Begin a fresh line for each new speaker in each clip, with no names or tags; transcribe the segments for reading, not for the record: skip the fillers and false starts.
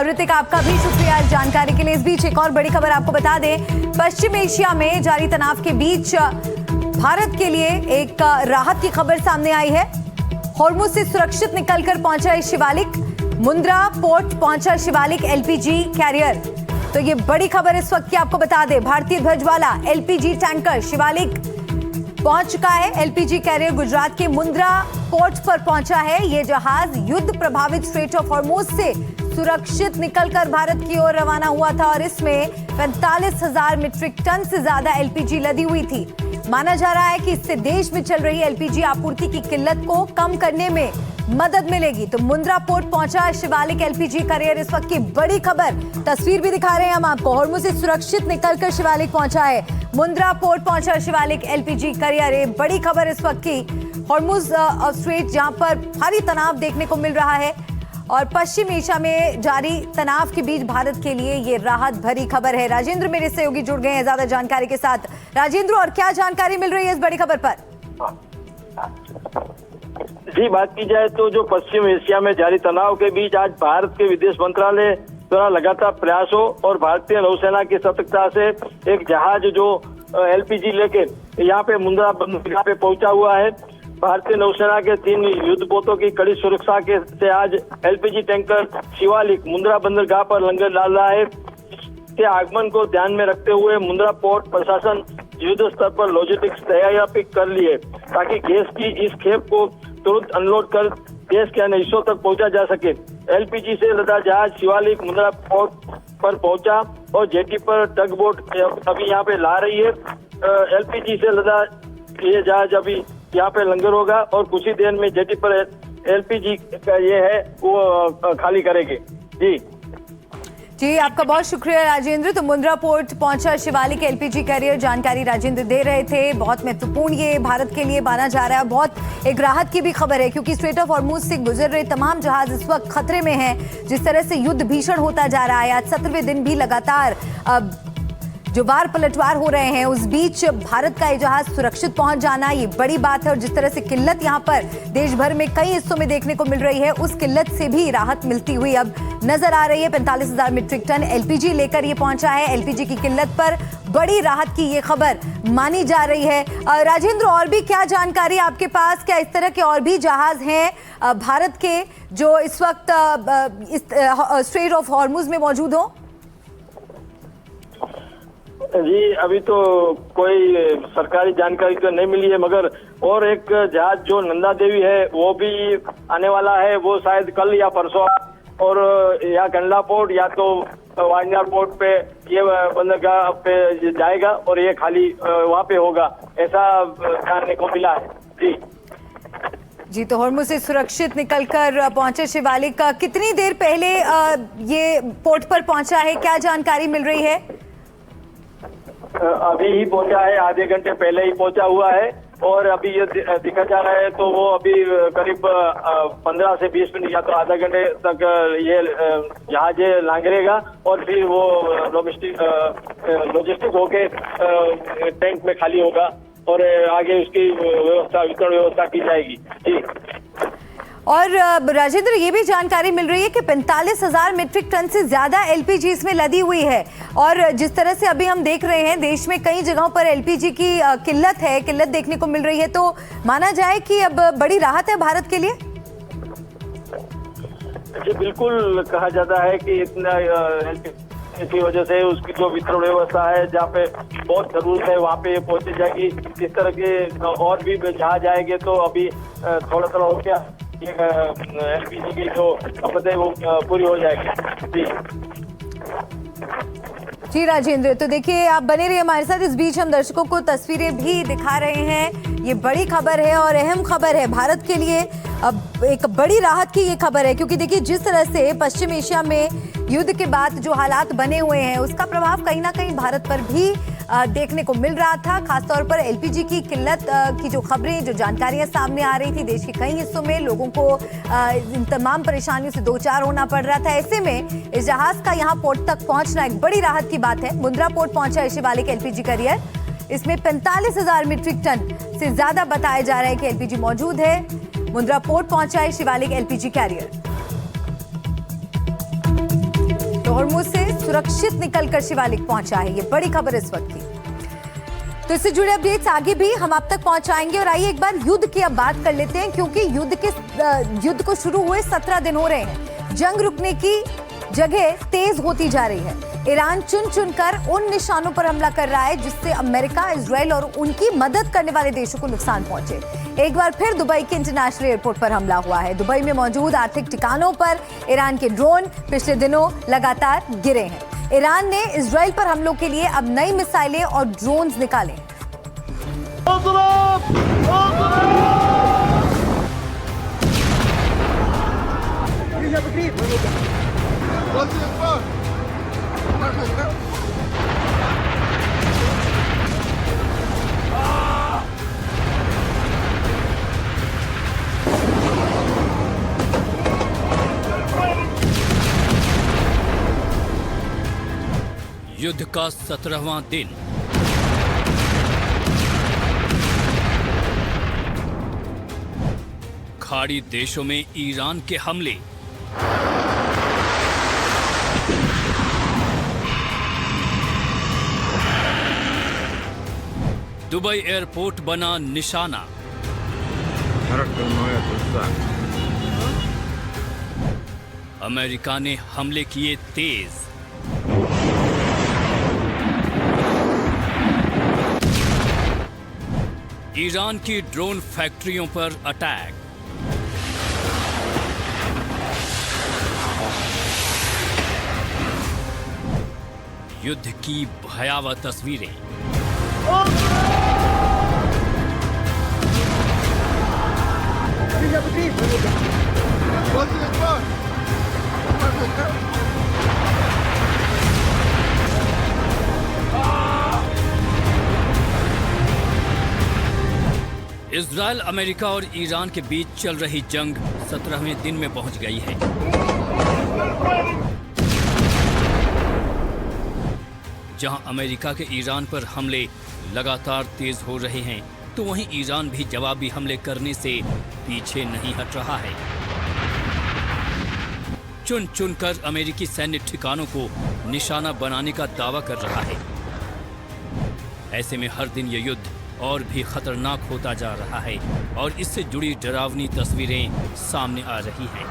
ऋतिक, आपका भी शुक्रिया इस जानकारी के लिए। इस बीच एक और बड़ी खबर आपको बता दें, पश्चिम एशिया में जारी तनाव के बीच भारत के लिए एक राहत की खबर सामने आई है। हॉर्मुज से सुरक्षित निकलकर पहुंचा है शिवालिक, मुंद्रा पोर्ट पहुंचा शिवालिक एलपीजी कैरियर। तो ये बड़ी खबर इस वक्त की आपको बता दें, भारतीय ध्वज वाला एलपीजी टैंकर शिवालिक पहुंच चुका है। एलपीजी कैरियर गुजरात के मुंद्रा पोर्ट पर पहुंचा है। ये जहाज युद्ध प्रभावित स्ट्रेट ऑफ हॉर्मुज से सुरक्षित निकलकर भारत की ओर रवाना हुआ था और इसमें 45,000 मीट्रिक टन से ज्यादा एलपीजी लदी हुई थी। माना जा रहा है कि इससे देश में चल रही एलपीजी आपूर्ति की किल्लत को कम करने में मदद मिलेगी। तो मुंद्रा पोर्ट पहुंचा शिवालिक एलपीजी कैरियर, इस वक्त की बड़ी खबर। तस्वीर भी दिखा रहे हैं हम आपको। हॉर्मुज से सुरक्षित निकलकर शिवालिक पहुंचा है, मुंद्रा पोर्ट पहुंचा शिवालिक एलपीजी कैरियर। ये बड़ी खबर इस वक्त की। हॉर्मुज स्ट्रेट जहां पर भारी तनाव देखने को मिल रहा है और पश्चिम एशिया में जारी तनाव के बीच भारत के लिए ये राहत भरी खबर है। राजेंद्र मेरे सहयोगी जुड़ गए हैं ज्यादा जानकारी के साथ। राजेंद्र, और क्या जानकारी मिल रही है इस बड़ी खबर पर?
जी, बात की जाए तो जो पश्चिम एशिया में जारी तनाव के बीच आज भारत के विदेश मंत्रालय द्वारा लगातार प्रयासों और भारतीय नौसेना की सतर्कता से एक जहाज जो एलपीजी लेके यहाँ पे मुंद्रा बंदरगाह पे पहुंचा हुआ है। भारतीय नौसेना के 3 युद्धपोतों की कड़ी सुरक्षा के से आज एलपीजी टैंकर शिवालिक मुंद्रा बंदरगाह पर लंगर डाल रहा है। के आगमन को ध्यान में रखते हुए मुंद्रा पोर्ट प्रशासन युद्ध स्तर पर लॉजिस्टिक्स तैयारी कर ली है ताकि गैस की इस खेप को तुरंत अनलोड कर देश के अन्य हिस्सों तक पहुंचा जा सके। एलपीजी से लदा जहाज शिवालिक मुंद्रा पोर्ट पर पहुंचा और जेटी पर टग बोट अभी यहाँ पे ला रही है। एलपीजी से लदा ये जहाज अभी यहाँ पे लंगर होगा और कुछ ही देर में जेटी पर एलपीजी का ये है वो खाली करेंगे। जी,
आपका बहुत शुक्रिया राजेंद्र। तो मुंद्रा पोर्ट पहुंचा शिवालिक एलपीजी कैरियर, जानकारी राजेंद्र दे रहे थे। बहुत महत्वपूर्ण ये भारत के लिए माना जा रहा है। बहुत एक राहत की भी खबर है क्योंकि स्ट्रेट ऑफ हॉर्मुज से गुजर रहे तमाम जहाज इस वक्त खतरे में हैं। जिस तरह से युद्ध भीषण होता जा रहा है, आज 17वें दिन भी लगातार जो वार पलटवार हो रहे हैं, उस बीच भारत का ये जहाज सुरक्षित पहुंच जाना ये बड़ी बात है। और जिस तरह से किल्लत यहाँ पर देश भर में कई हिस्सों में देखने को मिल रही है, उस किल्लत से भी राहत मिलती हुई अब नजर आ रही है। 45,000 मीट्रिक टन एलपीजी लेकर ये पहुंचा है। एलपीजी की किल्लत पर बड़ी राहत की ये खबर मानी जा रही है। राजेंद्र, और भी क्या जानकारी आपके पास? क्या इस तरह के और भी जहाज हैं भारत के जो इस वक्त स्ट्रेट ऑफ हॉर्मुज में मौजूद हो?
जी, अभी तो कोई सरकारी जानकारी तो नहीं मिली है, मगर और एक जहाज जो नंदा देवी है वो भी आने वाला है। वो शायद कल या परसों और या कंडला पोर्ट या तो वाइनर पोर्ट पे ये बंदरगाह पे जाएगा और ये खाली वहाँ पे होगा, ऐसा जानने को मिला है।
जी, तो हॉर्मुज से सुरक्षित निकलकर पहुंचे शिवालिक का कितनी देर पहले ये पोर्ट पर पहुंचा है? क्या जानकारी मिल रही है?
अभी ही पहुंचा है, आधे घंटे पहले ही पहुंचा हुआ है और अभी ये दिखा जा रहा है तो वो अभी करीब 15 से 20 मिनट या तो आधा घंटे तक ये जहाज लांगरेगा और फिर वो लॉजिस्टिक होके टैंक में खाली होगा और आगे उसकी व्यवस्था वितरण व्यवस्था की जाएगी। जी,
और राजेंद्र, ये भी जानकारी मिल रही है कि 45,000 मीट्रिक टन से ज्यादा एलपीजी इसमें लदी हुई है और जिस तरह से अभी हम देख रहे हैं देश में कई जगहों पर एलपीजी की किल्लत देखने को मिल रही है, तो माना जाए कि अब बड़ी राहत है भारत के लिए?
जी, बिल्कुल कहा जाता है कि इतना इसी वजह से उसकी जो वितरण व्यवस्था है जहाँ पे बहुत जरूरत है वहाँ पे पहुंची जाएगी। इस तरह के और भी जहाज आएंगे तो अभी थोड़ा थोड़ा हो गया ये एलपीजी की जो खपत है वो पूरी हो जाएगी।
जी राजेंद्र, तो देखिए आप बने रहिए हमारे साथ। इस बीच हम दर्शकों को तस्वीरें भी दिखा रहे हैं। ये बड़ी खबर है और अहम खबर है भारत के लिए। अब एक बड़ी राहत की ये खबर है क्योंकि देखिए जिस तरह से पश्चिम एशिया में युद्ध के बाद जो हालात बने हुए हैं उसका प्रभाव कहीं ना कहीं भारत पर भी देखने को मिल रहा था। खासतौर पर एलपीजी की किल्लत की जो खबरें, जो जानकारियां सामने आ रही थी, देश के कई हिस्सों में लोगों को इन तमाम परेशानियों से दो चार होना पड़ रहा था। ऐसे में इस जहाज का यहाँ पोर्ट तक पहुंचना एक बड़ी राहत की बात है। मुंद्रा पोर्ट पहुंचा है शिवालिक एलपीजी कैरियर। इसमें 45,000 मीट्रिक टन से ज्यादा बताया जा रहा है कि एलपीजी मौजूद है। मुंद्रा पोर्ट पहुंचा है शिवालिक एलपीजी कैरियर। हॉर्मुज से सुरक्षित निकलकर शिवालिक पहुंचा है। ये बड़ी खबर इस वक्त की। तो इससे जुड़े अपडेट्स आगे भी हम आप तक पहुंचाएंगे। और आइए एक बार युद्ध की अब बात कर लेते हैं, क्योंकि युद्ध को शुरू हुए 17 दिन हो रहे हैं। जंग रुकने की जगह तेज होती जा रही है। ईरान चुन चुनकर उन निशानों पर हमला कर रहा है जिससे अमेरिका, इजराइल और उनकी मदद करने वाले देशों को नुकसान पहुंचे। एक बार फिर दुबई के इंटरनेशनल एयरपोर्ट पर हमला हुआ है। दुबई में मौजूद आर्थिक ठिकानों पर ईरान के ड्रोन पिछले दिनों लगातार गिरे हैं। ईरान ने इजराइल पर हमलों के लिए अब नई मिसाइलें और ड्रोन्स निकाले।
युद्ध का 17वां दिन। खाड़ी देशों में ईरान के हमले। दुबई एयरपोर्ट बना निशाना। अमेरिका ने हमले किए तेज। ईरान की ड्रोन फैक्ट्रियों पर अटैक। युद्ध की भयावह तस्वीरें। इजराइल, अमेरिका और ईरान के बीच चल रही जंग 17वें दिन में पहुंच गई है। जहां अमेरिका के ईरान पर हमले लगातार तेज हो रहे हैं, तो वहीं ईरान भी जवाबी हमले करने से पीछे नहीं हट रहा है। चुन चुनकर अमेरिकी सैन्य ठिकानों को निशाना बनाने का दावा कर रहा है। ऐसे में हर दिन ये युद्ध और भी खतरनाक होता जा रहा है और इससे जुड़ी डरावनी तस्वीरें सामने आ रही हैं।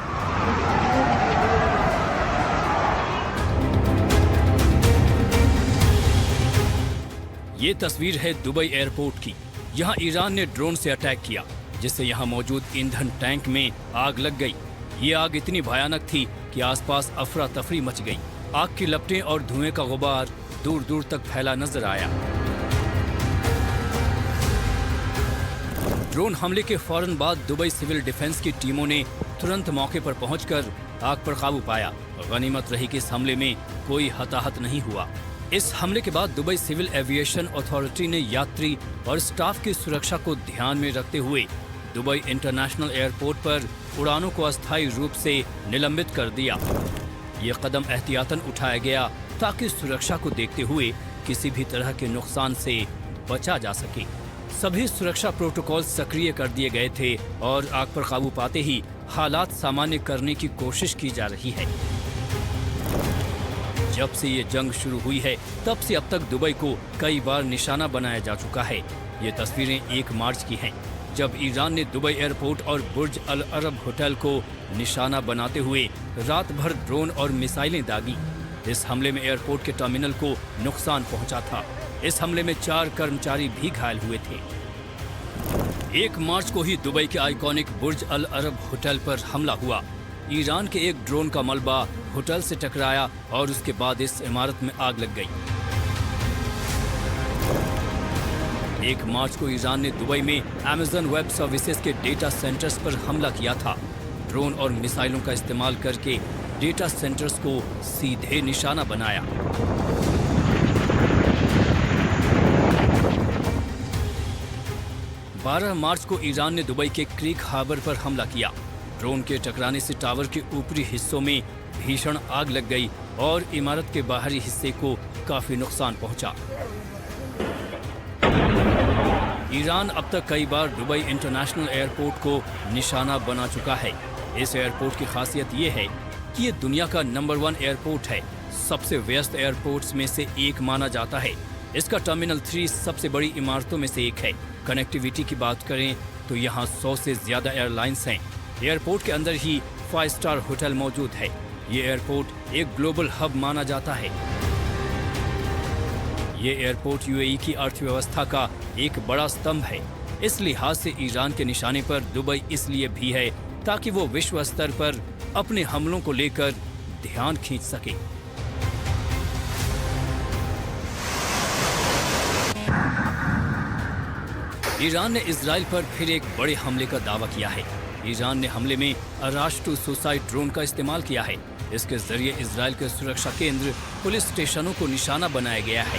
ये तस्वीर है दुबई एयरपोर्ट की। यहाँ ईरान ने ड्रोन से अटैक किया, जिससे यहाँ मौजूद ईंधन टैंक में आग लग गई। ये आग इतनी भयानक थी कि आसपास अफरा तफरी मच गई। आग की लपटें और धुएं का गुबार दूर दूर तक फैला नजर आया। ड्रोन हमले के फौरन बाद दुबई सिविल डिफेंस की टीमों ने तुरंत मौके पर पहुंचकर आग पर काबू पाया। गनीमत रही कि इस हमले में कोई हताहत नहीं हुआ। इस हमले के बाद दुबई सिविल एविएशन अथॉरिटी ने यात्री और स्टाफ की सुरक्षा को ध्यान में रखते हुए दुबई इंटरनेशनल एयरपोर्ट पर उड़ानों को अस्थायी रूप से निलंबित कर दिया। ये कदम एहतियातन उठाया गया ताकि सुरक्षा को देखते हुए किसी भी तरह के नुकसान से बचा जा सके। सभी सुरक्षा प्रोटोकॉल सक्रिय कर दिए गए थे और आग पर काबू पाते ही हालात सामान्य करने की कोशिश की जा रही है। जब से ये जंग शुरू हुई है, तब से अब तक दुबई को कई बार निशाना बनाया जा चुका है। ये तस्वीरें 1 मार्च की हैं, जब ईरान ने दुबई एयरपोर्ट और बुर्ज अल अरब होटल को निशाना बनाते हुए रात भर ड्रोन और मिसाइलें दागी। इस हमले में एयरपोर्ट के टर्मिनल को नुकसान पहुंचा था। इस हमले में 4 कर्मचारी भी घायल हुए थे। 1 मार्च को ही दुबई के आइकॉनिक बुर्ज अल अरब होटल पर हमला हुआ। ईरान के एक ड्रोन का मलबा होटल से टकराया और उसके बाद इस इमारत में आग लग गई। 1 मार्च को ईरान ने दुबई में अमेज़न वेब सर्विसेज के डेटा सेंटर्स पर हमला किया था। ड्रोन और मिसाइलों का इस्तेमाल करके डेटा सेंटर्स को सीधे निशाना बनाया। बारह मार्च को ईरान ने दुबई के क्रीक हार्बर पर हमला किया। ड्रोन के टकराने से टावर के ऊपरी हिस्सों में भीषण आग लग गई और इमारत के बाहरी हिस्से को काफी नुकसान पहुंचा। ईरान अब तक कई बार दुबई इंटरनेशनल एयरपोर्ट को निशाना बना चुका है। इस एयरपोर्ट की खासियत ये है कि ये दुनिया का नंबर 1 एयरपोर्ट है। सबसे व्यस्त एयरपोर्ट्स में से एक माना जाता है। इसका टर्मिनल 3 सबसे बड़ी इमारतों में से एक है। कनेक्टिविटी की बात करें तो यहाँ 100 से ज्यादा एयरलाइंस हैं। एयरपोर्ट के अंदर ही 5 स्टार होटल मौजूद है। ये एयरपोर्ट एक ग्लोबल हब माना जाता है। ये एयरपोर्ट यूएई की अर्थव्यवस्था का एक बड़ा स्तंभ है। इस लिहाज से ईरान के निशाने पर दुबई इसलिए भी है ताकि वो विश्व स्तर पर अपने हमलों को लेकर ध्यान खींच सके। ईरान ने इजराइल पर फिर एक बड़े हमले का दावा किया है। ईरान ने हमले में अराश टू सुसाइड ड्रोन का इस्तेमाल किया है। इसके जरिए इजराइल के सुरक्षा केंद्र, पुलिस स्टेशनों को निशाना बनाया गया है।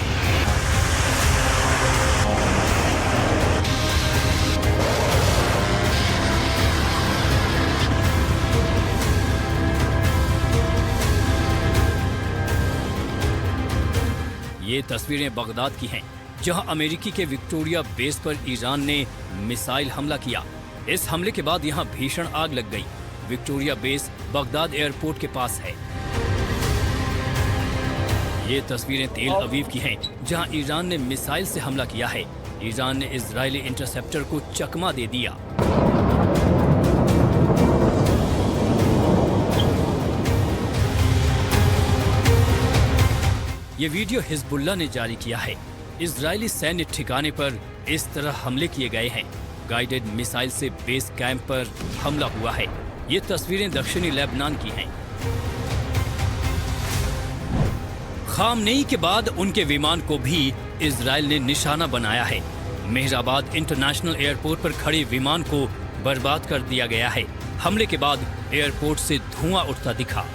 ये तस्वीरें बगदाद की हैं, जहां अमेरिकी के विक्टोरिया बेस पर ईरान ने मिसाइल हमला किया। इस हमले के बाद यहां भीषण आग लग गई। विक्टोरिया बेस बगदाद एयरपोर्ट के पास है। ये तस्वीरें तेल अवीव की हैं, जहां ईरान ने मिसाइल से हमला किया है। ईरान ने इजरायली इंटरसेप्टर को चकमा दे दिया। ये वीडियो हिजबुल्लाह ने जारी किया है। इजरायली सैन्य ठिकाने पर इस तरह हमले किए गए हैं। गाइडेड मिसाइल से बेस कैंप पर हमला हुआ है। ये तस्वीरें दक्षिणी लेबनान की हैं। खामनेई के बाद उनके विमान को भी इजराइल ने निशाना बनाया है। मेहराबाद इंटरनेशनल एयरपोर्ट पर खड़े विमान को बर्बाद कर दिया गया है। हमले के बाद एयरपोर्ट से धुआं उठता दिखा।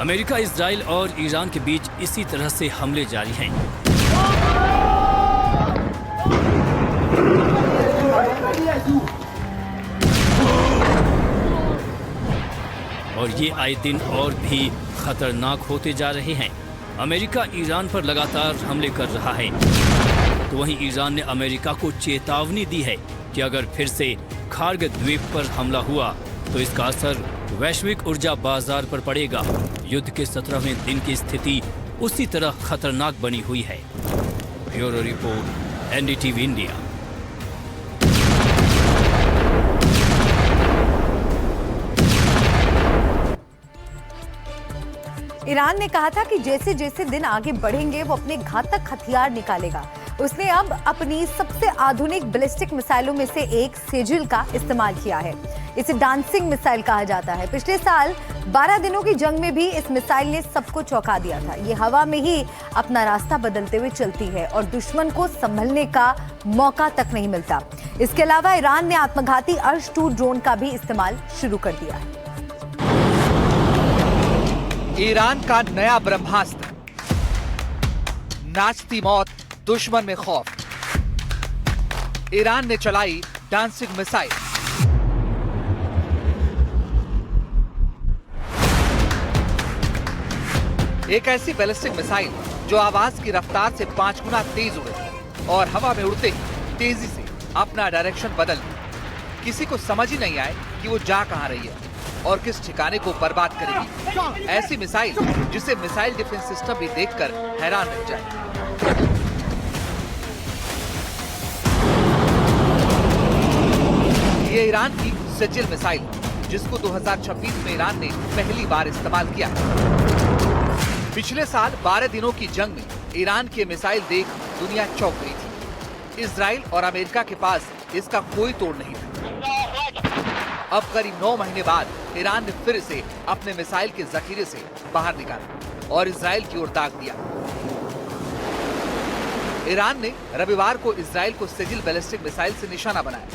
अमेरिका, इजराइल और ईरान के बीच इसी तरह से हमले जारी हैं। और ये आए दिन और भी खतरनाक होते जा रहे हैं। अमेरिका ईरान पर लगातार हमले कर रहा है, तो वहीं ईरान ने अमेरिका को चेतावनी दी है कि अगर फिर से खार्ग द्वीप पर हमला हुआ तो इसका असर वैश्विक ऊर्जा बाजार पर पड़ेगा। युद्ध के 17वें दिन की स्थिति उसी तरह खतरनाक बनी हुई है। Bureau report, NDTV India.
Iran ने कहा था कि जैसे जैसे दिन आगे बढ़ेंगे वो अपने घातक हथियार निकालेगा। उसने अब अपनी सबसे आधुनिक बैलिस्टिक मिसाइलों में से एक सेजिल का इस्तेमाल किया है। इसे डांसिंग मिसाइल कहा जाता है। पिछले साल 12 दिनों की जंग में भी इस मिसाइल ने सबको चौंका दिया था। ये हवा में ही अपना रास्ता बदलते हुए चलती है और दुश्मन को संभलने का मौका तक नहीं मिलता। इसके अलावा ईरान ने आत्मघाती अर्श 2 ड्रोन का भी इस्तेमाल शुरू कर दिया है।
ईरान का नया ब्रह्मास्त्र, नाचती मौत, दुश्मन में खौफ। ईरान ने चलाई डांसिंग मिसाइल। एक ऐसी बैलिस्टिक मिसाइल जो आवाज की रफ्तार से 5 गुना तेज उड़े और हवा में उड़ते ही तेजी से अपना डायरेक्शन बदल दे। किसी को समझ ही नहीं आए कि वो जा कहां रही है और किस ठिकाने को बर्बाद करेगी। ऐसी मिसाइल जिसे मिसाइल डिफेंस सिस्टम भी देखकर हैरान रह जाए। ये ईरान की सेजिल मिसाइल, जिसको 2026 में ईरान ने पहली बार इस्तेमाल किया। पिछले साल 12 दिनों की जंग में ईरान की मिसाइल देख दुनिया चौंक गई थी। इजराइल और अमेरिका के पास इसका कोई तोड़ नहीं था। अब करीब 9 महीने बाद ईरान ने फिर इसे अपने मिसाइल के जखीरे से बाहर निकाला और इजराइल की ओर दाग दिया। ईरान ने रविवार को इजराइल को सेजिल बैलिस्टिक मिसाइल से निशाना बनाया।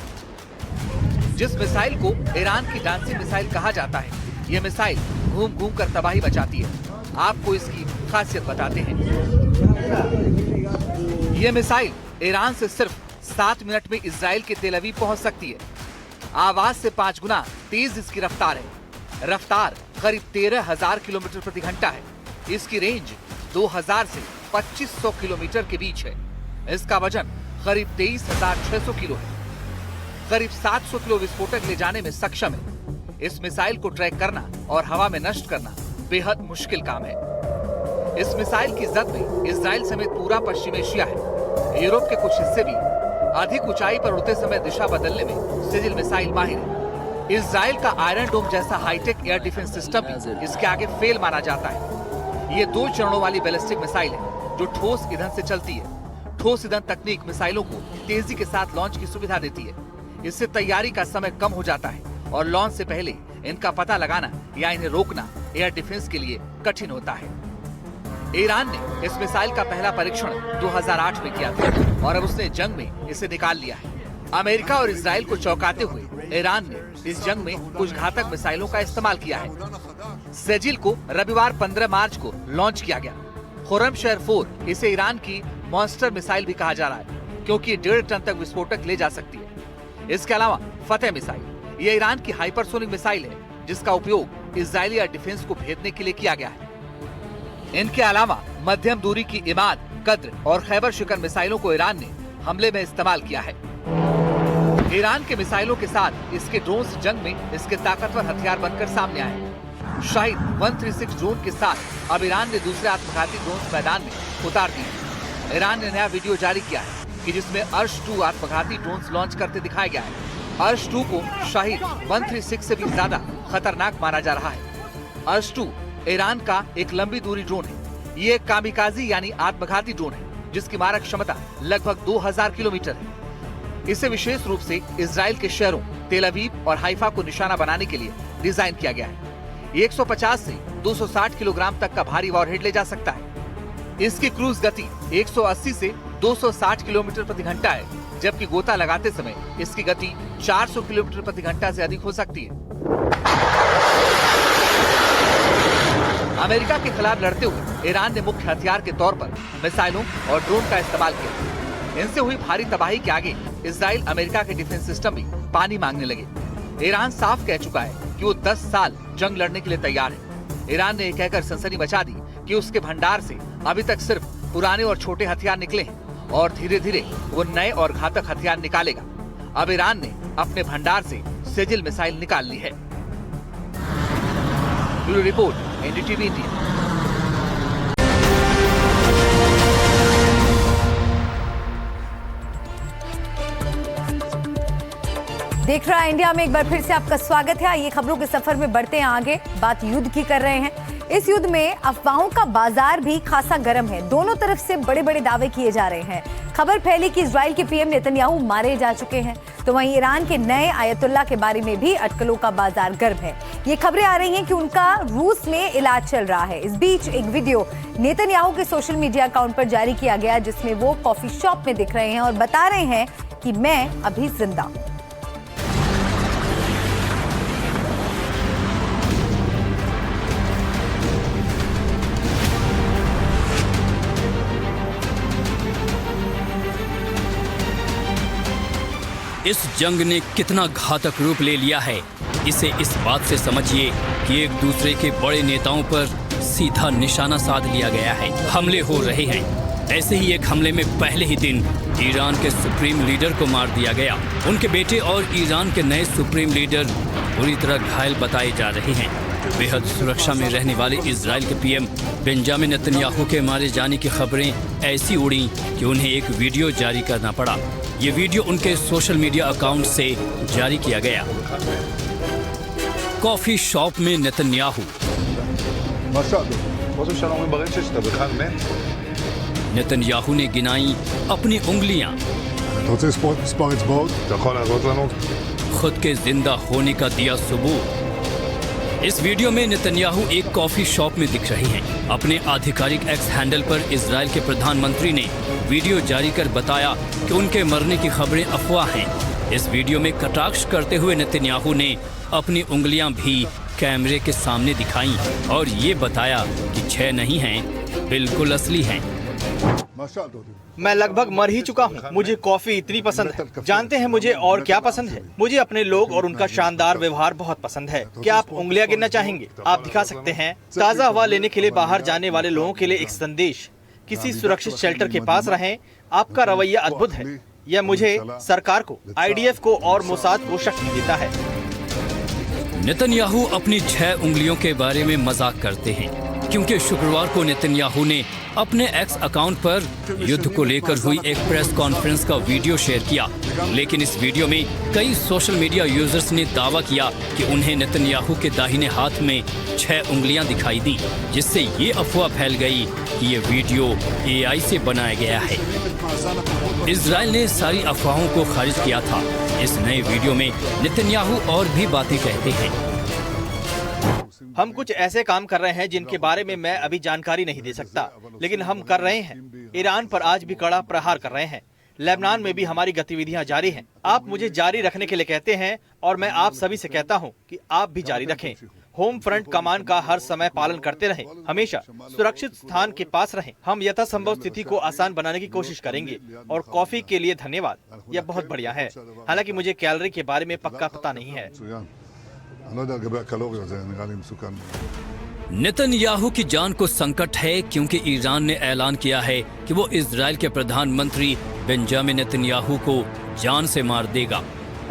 जिस मिसाइल को ईरान की डांसिंग मिसाइल कहा जाता है, ये मिसाइल घूम घूम कर तबाही मचाती है। आपको इसकी खासियत बताते हैं। ये मिसाइल ईरान से सिर्फ 7 मिनट में इजराइल के तेल अवीव पहुंच सकती है। आवाज से 5 गुना तेज इसकी रफ्तार है। रफ्तार करीब 13,000 किलोमीटर प्रति घंटा है। इसकी रेंज 2000 से 2500 किलोमीटर के बीच है। इसका वजन करीब 23,600 किलो है। करीब 700 किलो विस्फोटक ले जाने में सक्षम है। इस मिसाइल को ट्रैक करना और हवा में नष्ट करना बेहद मुश्किल काम है। इस मिसाइल की जद में इजराइल समेत पूरा पश्चिम एशिया है। यूरोप के कुछ हिस्से भी अधिक ऊंचाई पर उड़ते समय दिशा बदलने में सेजिल मिसाइल माहिर है। इजराइल का आयरन डोम जैसा हाईटेक एयर डिफेंस सिस्टम भी इसके आगे फेल माना जाता है। ये 2 चरणों वाली बैलिस्टिक मिसाइल है जो ठोस ईंधन से चलती है। ठोस ईंधन तकनीक मिसाइलों को तेजी के साथ लॉन्च की सुविधा देती है। इससे तैयारी का समय कम हो जाता है और लॉन्च से पहले इनका पता लगाना या इन्हें रोकना एयर डिफेंस के लिए कठिन होता है। ईरान ने इस मिसाइल का पहला परीक्षण 2008 में किया था और अब उसने जंग में इसे निकाल लिया है। अमेरिका और इजराइल को चौंकाते हुए ईरान ने इस जंग में कुछ घातक मिसाइलों का इस्तेमाल किया है। सेजिल को रविवार 15 मार्च को लॉन्च किया गया। खुर्रमशहर 4 इसे ईरान की मॉन्स्टर मिसाइल भी कहा जा रहा है क्योंकि ये 1.5 टन तक विस्फोटक ले जा सकती है। इसके अलावा फतेह मिसाइल ये ईरान की हाइपरसोनिक मिसाइल है जिसका उपयोग इजरायली एयर डिफेंस को भेदने के लिए किया गया है। इनके अलावा मध्यम दूरी की इमाद, कद्र और खैबर शिकन मिसाइलों को ईरान ने हमले में इस्तेमाल किया है। ईरान के मिसाइलों के साथ इसके ड्रोन्स जंग में इसके ताकतवर हथियार बनकर सामने आए। शाहिद 136 ड्रोन के साथ अब ईरान ने दूसरे आत्मघाती ड्रोन मैदान में उतार दिए। ईरान ने नया वीडियो जारी किया है कि जिसमें अर्श 2 आत्मघाती ड्रोन लॉन्च करते दिखाया गया है। अर्श 2 को शाहिद 136 से भी ज्यादा खतरनाक माना जा रहा है। अर्श 2 ईरान का एक लंबी दूरी ड्रोन है। ये एक कामिकाजी यानी आत्मघाती ड्रोन है जिसकी मारक क्षमता लगभग 2000 किलोमीटर है। इसे विशेष रूप से इजराइल के शहरों तेल अवीव और हाइफा को निशाना बनाने के लिए डिजाइन किया गया है। ये 150 से 260 किलोग्राम तक का भारी वॉरहेड ले जा सकता है। इसकी क्रूज गति 180 से 260 किलोमीटर प्रति घंटा है, जबकि गोता लगाते समय इसकी गति 400 किलोमीटर प्रति घंटा से अधिक हो सकती है। अमेरिका के खिलाफ लड़ते हुए ईरान ने मुख्य हथियार के तौर पर मिसाइलों और ड्रोन का इस्तेमाल किया। इनसे हुई भारी तबाही के आगे इजराइल अमेरिका के डिफेंस सिस्टम भी पानी मांगने लगे। ईरान साफ कह चुका है कि वो 10 साल जंग लड़ने के लिए तैयार है। ईरान ने यह कहकर सनसनी मचा दी कि उसके भंडार से अभी तक सिर्फ पुराने और छोटे हथियार निकले हैं और धीरे धीरे वो नए और घातक हथियार निकालेगा। अब ईरान ने अपने भंडार से सेजिल मिसाइल निकाल ली है। Bureau report, NDTV India.
देख रहा है इंडिया में, एक बार फिर से आपका स्वागत है। ये खबरों के सफर में बढ़ते हैं आगे। बात युद्ध की कर रहे हैं। इस युद्ध में अफवाहों का बाजार भी खासा गर्म है। दोनों तरफ से बड़े बड़े दावे किए जा रहे हैं। खबर फैली कि इजराइल के पीएम नेतन्याहू मारे जा चुके हैं, तो वहीं ईरान के नए आयतुल्ला के बारे में भी अटकलों का बाजार गर्म है। ये खबरें आ रही हैं कि उनका रूस में इलाज चल रहा है। इस बीच एक वीडियो नेतन्याहू के सोशल मीडिया अकाउंट पर जारी किया गया जिसमें वो कॉफी शॉप में दिख रहे हैं और बता रहे हैं कि मैं अभी जिंदा हूं।
इस जंग ने कितना घातक रूप ले लिया है, इसे इस बात से समझिए कि एक दूसरे के बड़े नेताओं पर सीधा निशाना साध लिया गया है। हमले हो रहे हैं। ऐसे ही एक हमले में पहले ही दिन ईरान के सुप्रीम लीडर को मार दिया गया। उनके बेटे और ईरान के नए सुप्रीम लीडर बुरी तरह घायल बताए जा रहे हैं। बेहद सुरक्षा में रहने वाले इजराइल के पीएम बेंजामिन नेतन्याहू के मारे जाने की खबरें ऐसी उड़ी कि उन्हें एक वीडियो जारी करना पड़ा। ये वीडियो उनके सोशल मीडिया अकाउंट से जारी किया गया। कॉफी शॉप में नेतन्याहू। नेतन्याहू ने गिनाई अपनी उंगलियां। खुद के जिंदा होने का दिया सबूत। इस वीडियो में नेतन्याहू एक कॉफी शॉप में दिख रहे हैं। अपने आधिकारिक एक्स हैंडल पर इजराइल के प्रधानमंत्री ने वीडियो जारी कर बताया कि उनके मरने की खबरें अफवाह हैं। इस वीडियो में कटाक्ष करते हुए नेतन्याहू ने अपनी उंगलियां भी कैमरे के सामने दिखाई और ये बताया कि 6 नहीं हैं, बिल्कुल असली हैं।
मैं लगभग मर ही चुका हूँ। मुझे कॉफी इतनी पसंद है। जानते हैं मुझे और क्या पसंद है? मुझे अपने लोग और उनका शानदार व्यवहार बहुत पसंद है। क्या आप उंगलियां गिनना चाहेंगे? आप दिखा सकते हैं। ताज़ा हवा लेने के लिए बाहर जाने वाले लोगों के लिए एक संदेश। किसी सुरक्षित शेल्टर के पास रहें। आपका रवैया अद्भुत है। यह मुझे, सरकार को, IDF को और मोसाद को शक्ति देता है।
नेतन्याहू अपनी 6 उंगलियों के बारे में मजाक करते हैं, क्योंकि शुक्रवार को नेतन्याहू ने अपने एक्स अकाउंट पर युद्ध को लेकर हुई एक प्रेस कॉन्फ्रेंस का वीडियो शेयर किया। लेकिन इस वीडियो में कई सोशल मीडिया यूजर्स ने दावा किया कि उन्हें नेतन्याहू के दाहिने हाथ में 6 उंगलियां दिखाई दी, जिससे ये अफवाह फैल गई कि ये वीडियो AI से बनाया गया है। इजराइल ने सारी अफवाहों को खारिज किया था। इस नए वीडियो में नेतन्याहू और भी बातें कहते हैं।
हम कुछ ऐसे काम कर रहे हैं जिनके बारे में मैं अभी जानकारी नहीं दे सकता, लेकिन हम कर रहे हैं। ईरान पर आज भी कड़ा प्रहार कर रहे हैं। लेबनान में भी हमारी गतिविधियां जारी हैं। आप मुझे जारी रखने के लिए कहते हैं और मैं आप सभी से कहता हूं कि आप भी जारी रखें। होम फ्रंट कमान का हर समय पालन करते रहें, हमेशा सुरक्षित स्थान के पास रहें। हम यथासंभव स्थिति को आसान बनाने की कोशिश करेंगे। और कॉफी के लिए धन्यवाद, यह बहुत बढ़िया है। हालांकि मुझे कैलोरी के बारे में पक्का पता नहीं है।
नेतन्याहू की जान को संकट है, क्योंकि ईरान ने ऐलान किया है कि वो इजराइल के प्रधानमंत्री बेंजामिन नेतन्याहू को जान से मार देगा।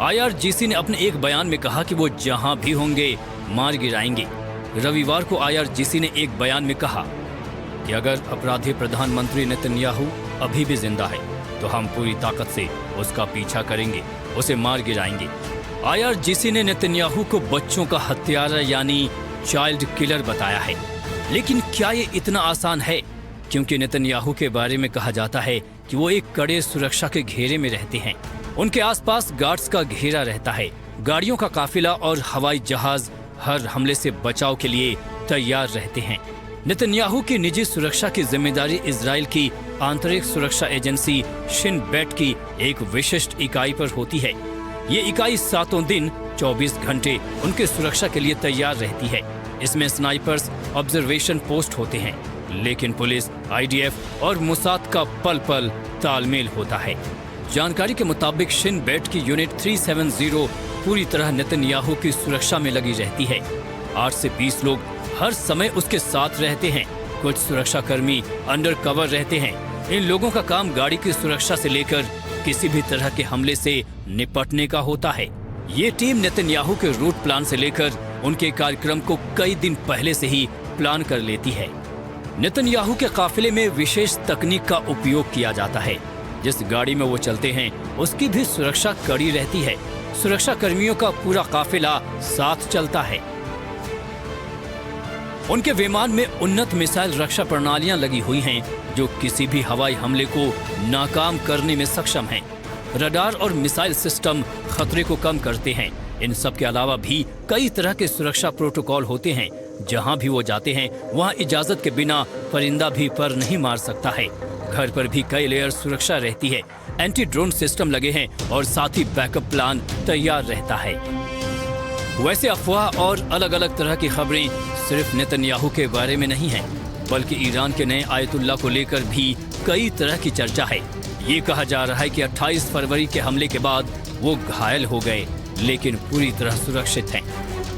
IRGC ने अपने एक बयान में कहा कि वो जहां भी होंगे मार गिराएंगे। रविवार को IRGC ने एक बयान में कहा कि अगर अपराधी प्रधानमंत्री नेतन्याहू अभी भी जिंदा है तो हम पूरी ताकत से उसका पीछा करेंगे, उसे मार गिराएंगे। IRGC ने नेतन्याहू को बच्चों का हत्यारा यानी चाइल्ड किलर बताया है। लेकिन क्या ये इतना आसान है? क्योंकि नेतन्याहू के बारे में कहा जाता है कि वो एक कड़े सुरक्षा के घेरे में रहते हैं। उनके आसपास गार्ड्स का घेरा रहता है। गाड़ियों का काफिला और हवाई जहाज हर हमले से बचाव के लिए तैयार रहते हैं। नेतन्याहू की निजी सुरक्षा की जिम्मेदारी इजराइल की आंतरिक सुरक्षा एजेंसी शिन बेट की एक विशिष्ट इकाई पर होती है। ये इकाई 7 दिन 24 घंटे उनके सुरक्षा के लिए तैयार रहती है। इसमें स्नाइपर्स ऑब्जर्वेशन पोस्ट होते हैं, लेकिन पुलिस, IDF और मोसाद का पल पल तालमेल होता है। जानकारी के मुताबिक शिन बेट की यूनिट 370 पूरी तरह नेतन्याहू की सुरक्षा में लगी रहती है। 8 से 20 लोग हर समय उसके साथ रहते हैं। कुछ सुरक्षा कर्मी अंडर कवर रहते हैं। इन लोगों का काम गाड़ी की सुरक्षा से लेकर किसी भी तरह के हमले से निपटने का होता है। ये टीम नेतन्याहू के रूट प्लान से लेकर उनके कार्यक्रम को कई दिन पहले से ही प्लान कर लेती है। नेतन्याहू के काफिले में विशेष तकनीक का उपयोग किया जाता है। जिस गाड़ी में वो चलते हैं उसकी भी सुरक्षा कड़ी रहती है। सुरक्षा कर्मियों का पूरा काफिला साथ चलता है। उनके विमान में उन्नत मिसाइल रक्षा प्रणालियां लगी हुई हैं, जो किसी भी हवाई हमले को नाकाम करने में सक्षम हैं। रडार और मिसाइल सिस्टम खतरे को कम करते हैं। इन सब के अलावा भी कई तरह के सुरक्षा प्रोटोकॉल होते हैं। जहां भी वो जाते हैं वहां इजाजत के बिना परिंदा भी पर नहीं मार सकता है। घर पर भी कई लेयर सुरक्षा रहती है। एंटी ड्रोन सिस्टम लगे हैं और साथ ही बैकअप प्लान तैयार रहता है। वैसे अफवाह और अलग अलग तरह की खबरें सिर्फ नेतन्याहू के बारे में नहीं हैं, बल्कि ईरान के नए आयतुल्ला को लेकर भी कई तरह की चर्चा है। ये कहा जा रहा है कि 28 फरवरी के हमले के बाद वो घायल हो गए, लेकिन पूरी तरह सुरक्षित हैं।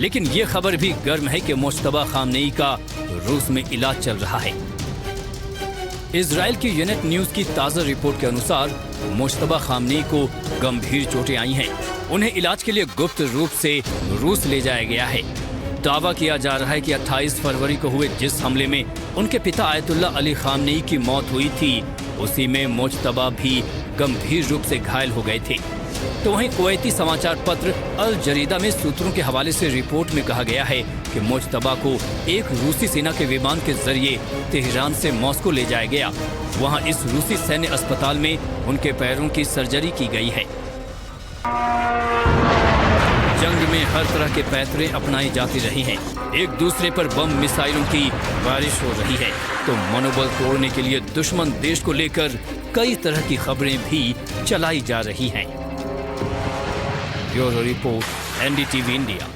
लेकिन ये खबर भी गर्म है कि मुश्तबा खामनेई का रूस में इलाज चल रहा है। इजराइल की यूनिट न्यूज की ताज़ा रिपोर्ट के अनुसार मुश्तबा खामनेई को गंभीर चोटें आई हैं। उन्हें इलाज के लिए गुप्त रूप से रूस ले जाया गया है। दावा किया जा रहा है कि 28 फरवरी को हुए जिस हमले में उनके पिता आयतुल्ला अली खामनेई की मौत हुई थी, उसी में मुश्तबा भी गंभीर रूप से घायल हो गए थे। तो वहीं कुवैती समाचार पत्र अल जरीदा में सूत्रों के हवाले से रिपोर्ट में कहा गया है कि मुश्तबा को एक रूसी सेना के विमान के जरिए तेहरान से मॉस्को ले जाया गया। वहां इस रूसी सैन्य अस्पताल में उनके पैरों की सर्जरी की गई है। जंग में हर तरह के पैतरे अपनाई जाती रही हैं। एक दूसरे पर बम मिसाइलों की बारिश हो रही है, तो मनोबल तोड़ने के लिए दुश्मन देश को लेकर कई तरह की खबरें भी चलाई जा रही हैं। Bureau report, NDTV India.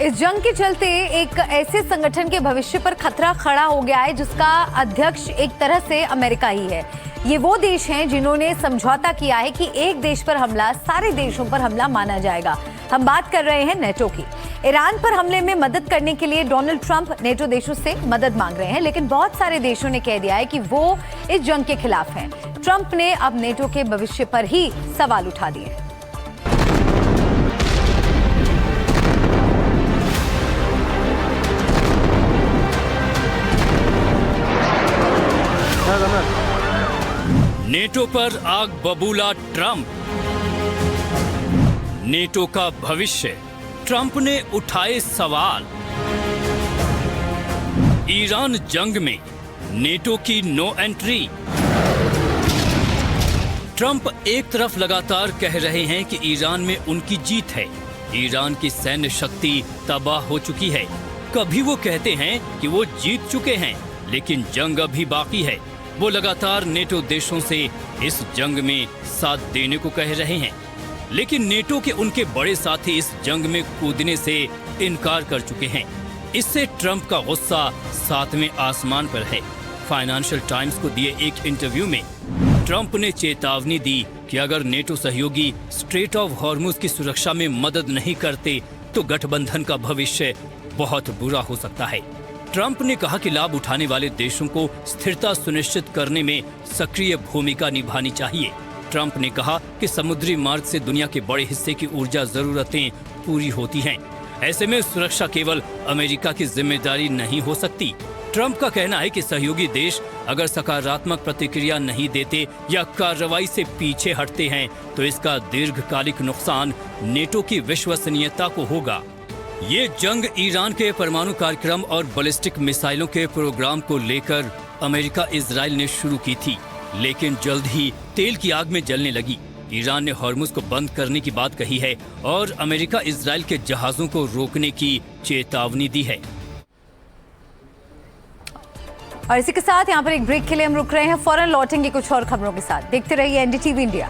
इस जंग के चलते एक ऐसे संगठन के भविष्य पर खतरा खड़ा हो गया है जिसका अध्यक्ष एक तरह से अमेरिका ही है। ये वो देश हैं जिन्होंने समझौता किया है कि एक देश पर हमला सारे देशों पर हमला माना जाएगा। हम बात कर रहे हैं नेटो की। ईरान पर हमले में मदद करने के लिए डोनाल्ड ट्रंप नेटो देशों से मदद मांग रहे हैं, लेकिन बहुत सारे देशों ने कह दिया है कि वो इस जंग के खिलाफ हैं। ट्रंप ने अब नेटो के भविष्य पर ही सवाल उठा दिए हैं।
नेटो पर आग बबूला ट्रंप। नेटो का भविष्य, ट्रंप ने उठाए सवाल। ईरान जंग में नेटो की नो एंट्री। ट्रंप एक तरफ लगातार कह रहे हैं कि ईरान में उनकी जीत है, ईरान की सैन्य शक्ति तबाह हो चुकी है। कभी वो कहते हैं कि वो जीत चुके हैं, लेकिन जंग अभी बाकी है। वो लगातार नेटो देशों से इस जंग में साथ देने को कह रहे हैं, लेकिन नेटो के उनके बड़े साथी इस जंग में कूदने से इनकार कर चुके हैं। इससे ट्रंप का गुस्सा सातवें आसमान पर है। फाइनेंशियल टाइम्स को दिए एक इंटरव्यू में ट्रंप ने चेतावनी दी कि अगर नेटो सहयोगी स्ट्रेट ऑफ हॉर्मुज की सुरक्षा में मदद नहीं करते तो गठबंधन का भविष्य बहुत बुरा हो सकता है। ट्रंप ने कहा कि लाभ उठाने वाले देशों को स्थिरता सुनिश्चित करने में सक्रिय भूमिका निभानी चाहिए। ट्रंप ने कहा कि समुद्री मार्ग से दुनिया के बड़े हिस्से की ऊर्जा जरूरतें पूरी होती हैं। ऐसे में सुरक्षा केवल अमेरिका की जिम्मेदारी नहीं हो सकती। ट्रंप का कहना है कि सहयोगी देश अगर सकारात्मक प्रतिक्रिया नहीं देते या कार्रवाई से पीछे हटते हैं तो इसका दीर्घकालिक नुकसान नेटो की विश्वसनीयता को होगा। ये जंग ईरान के परमाणु कार्यक्रम और बैलिस्टिक मिसाइलों के प्रोग्राम को लेकर अमेरिका इजराइल ने शुरू की थी, लेकिन जल्द ही तेल की आग में जलने लगी। ईरान ने हॉर्मुज को बंद करने की बात कही है और अमेरिका इजराइल के जहाजों को रोकने की चेतावनी दी है।
और इसी के साथ यहाँ पर एक ब्रेक के लिए हम रुक रहे हैं। फौरन लौटेंगे कुछ और खबरों के साथ। देखते रहिए एनडीटीवी इंडिया।